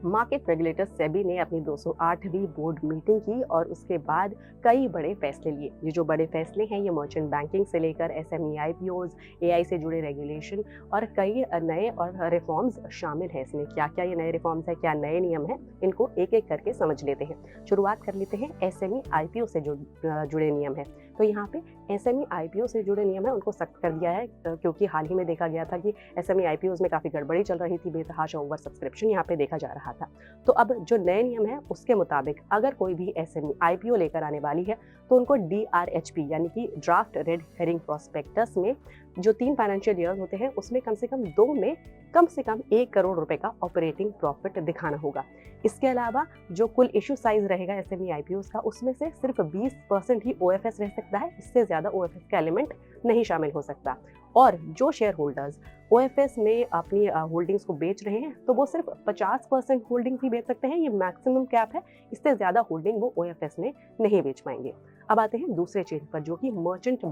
Market regulator SEBI ने अपनी 208वीं board meeting की और उसके बाद कई बड़े फैसले लिए। ये जो बड़े फैसले हैं ये मर्चेंट बैंकिंग से लेकर एसएमई आईपीओज, एआई से जुड़े रेगुलेशन और कई नए और रिफॉर्म्स शामिल हैं। इसमें क्या क्या ये नए रिफॉर्म्स हैं, क्या नए नियम हैं, इनको एक एक करके समझ लेते हैं। शुरुआत कर लेते हैं एसएमई आईपीओ से जो जुड़े नियम हैं। तो यहाँ पे एसएमई आईपीओ से जुड़े नियम है उनको सख्त कर दिया है, क्योंकि हाल ही में देखा गया था कि एसएमई आईपीओज में काफ़ी गड़बड़ी चल रही थी, बेतहाशा ओवर सब्सक्रिप्शन यहाँ पे देखा जा रहा था। तो अब जो नए नियम है उसके मुताबिक अगर कोई भी एसएमई आईपीओ लेकर आने वाली है तो उनको डीआरएचपी यानी कि ड्राफ्ट रेड हेरिंग प्रोस्पेक्टस में जो 3 फाइनेंशियल ईयर होते हैं उसमें कम से कम 2 में कम से कम 1 करोड़ रुपए का ऑपरेटिंग प्रॉफिट दिखाना होगा। इसके अलावा जो कुल इशू साइज रहेगा एसएमई आईपीओ का उसमें से सिर्फ 20% ही ओएफएस रह सकता है, इससे ज़्यादा ओएफएस का एलिमेंट नहीं शामिल हो सकता। और जो शेयर होल्डर्स ओएफएस में अपनी होल्डिंग्स को बेच रहे हैं तो वो सिर्फ 50% होल्डिंग ही बेच सकते हैं, ये मैक्सिमम कैप है, इससे ज़्यादा होल्डिंग वो ओएफएस में नहीं बेच पाएंगे। अब आते हैं दूसरे चेंज पर जो कि मर्चेंट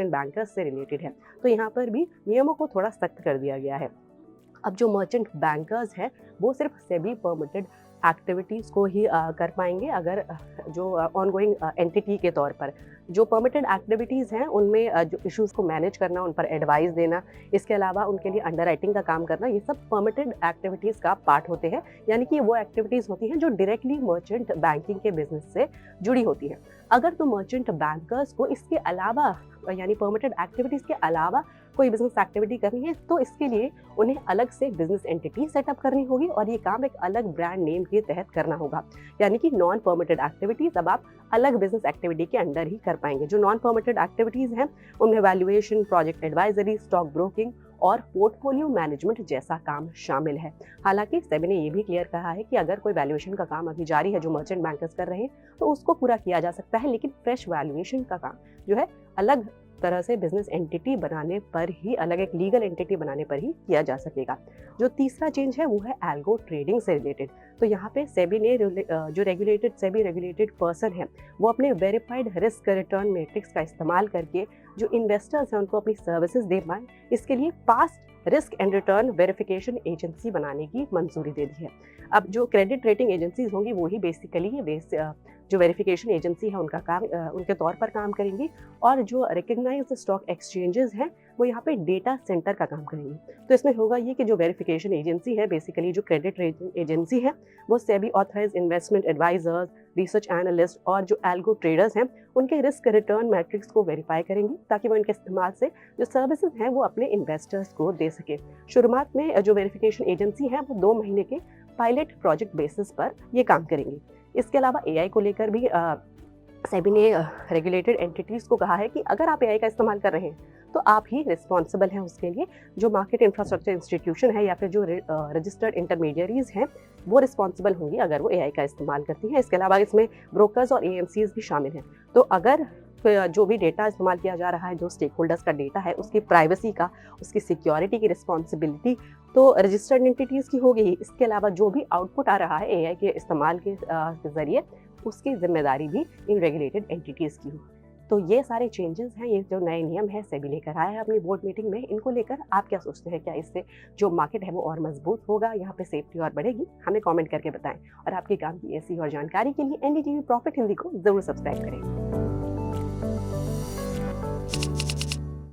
बैंकर्स से रिलेटेड है। तो यहाँ पर भी नियमों को थोड़ा सख्त कर दिया गया है। अब जो मर्चेंट बैंकर्स हैं वो सिर्फ सेबी परमिटेड एक्टिविटीज़ को ही कर पाएंगे, अगर जो ऑनगोइंग एंटिटी के तौर पर जो परमिटेड एक्टिविटीज़ हैं उनमें जो इश्यूज़ को मैनेज करना, उन पर एडवाइस देना, इसके अलावा उनके लिए अंडरराइटिंग का काम करना, ये सब परमिटेड एक्टिविटीज़ का पार्ट होते हैं। यानी कि वो एक्टिविटीज़ होती हैं जो डायरेक्टली मर्चेंट बैंकिंग के बिजनेस से जुड़ी होती हैं। अगर तो मर्चेंट बैंकर्स को इसके अलावा यानी परमिटेड एक्टिविटीज़ के अलावा कोई बिजनेस एक्टिविटी करनी है तो इसके लिए उन्हें अलग से बिजनेस एंटिटी सेटअप करनी होगी और ये काम एक अलग ब्रांड नेम के तहत करना होगा। यानी कि नॉन परमिटेड एक्टिविटीज़ अब आप अलग बिजनेस एक्टिविटी के अंडर ही कर पाएंगे। जो नॉन परमिटेड एक्टिविटीज़ हैं उनमें valuation, project advisory, stock broking और पोर्टफोलियो मैनेजमेंट जैसा काम शामिल है। हालांकि सेबी ने यह भी क्लियर कहा है कि अगर कोई वैल्यूएशन का काम अभी जारी है जो मर्चेंट बैंकर्स कर रहे हैं तो उसको पूरा किया जा सकता है, लेकिन फ्रेश वैल्यूएशन का काम जो है अलग तरह से बिजनेस एंटिटी बनाने पर ही, अलग एक लीगल एंटिटी बनाने पर ही किया जा सकेगा। जो तीसरा चेंज है वो है एल्गो ट्रेडिंग से रिलेटेड। तो यहाँ पे सेबी ने जो सेबी रेगुलेटेड पर्सन है वो अपने वेरीफाइड रिस्क रिटर्न मैट्रिक्स का इस्तेमाल करके जो इन्वेस्टर्स हैं उनको अपनी सर्विसेज दे पाएं, इसके लिए fast risk and return verification agency बनाने की मंजूरी दे दी है। अब जो क्रेडिट रेटिंग एजेंसीज होंगी वो ही बेसिकली जो वेरिफिकेशन एजेंसी है उनका काम उनके तौर पर काम करेंगी, और जो रिकग्नाइज्ड स्टॉक एक्सचेंजेस हैं वो यहाँ पे डेटा सेंटर का काम करेंगी। तो इसमें होगा ये कि जो वेरिफिकेशन एजेंसी है, बेसिकली जो क्रेडिट रेटिंग एजेंसी है, वो SEBI authorised investment advisers, research analyst और जो एल्गो ट्रेडर्स हैं उनके रिस्क रिटर्न मैट्रिक्स को वेरीफाई करेंगी ताकि वो इनके इस्तेमाल से जो सर्विसेज हैं वो अपने इन्वेस्टर्स को दे सके। शुरुआत में जो वेरिफिकेशन एजेंसी है वो 2 महीने के पायलट प्रोजेक्ट बेसिस पर ये काम करेंगी। इसके अलावा एआई को लेकर भी सेबी ने रेगुलेटेड एंटिटीज़ को कहा है कि अगर आप एआई का इस्तेमाल कर रहे हैं तो आप ही रिस्पॉन्सिबल हैं उसके लिए। जो मार्केट इंफ्रास्ट्रक्चर इंस्टीट्यूशन है या फिर जो रजिस्टर्ड इंटरमीडियरीज हैं वो रिस्पॉन्सिबल होंगी अगर वो एआई का इस्तेमाल करती हैं। इसके अलावा इसमें ब्रोकर्स और एएमसीज भी शामिल हैं। तो अगर जो भी डेटा इस्तेमाल किया जा रहा है, जो स्टेक होल्डर्स का डेटा है, उसकी प्राइवेसी का, उसकी सिक्योरिटी की रिस्पॉन्सिबिलिटी तो रजिस्टर्ड एंटिटीज़ की होगी ही। इसके अलावा जो भी आउटपुट आ रहा है एआई के इस्तेमाल के ज़रिए उसकी जिम्मेदारी भी इन रेगुलेटेड एंटिटीज़ की हो। तो ये सारे चेंजेस हैं, ये जो नए नियम है सेबी लेकर आया है अपनी बोर्ड मीटिंग में। इनको लेकर आप क्या सोचते हैं? क्या इससे जो मार्केट है वो और मजबूत होगा, यहाँ पे सेफ्टी और बढ़ेगी? हमें कमेंट करके बताएं और आपके काम की ऐसी और जानकारी के लिए एनडीटीवी प्रॉफिट हिंदी को जरूर सब्सक्राइब करें।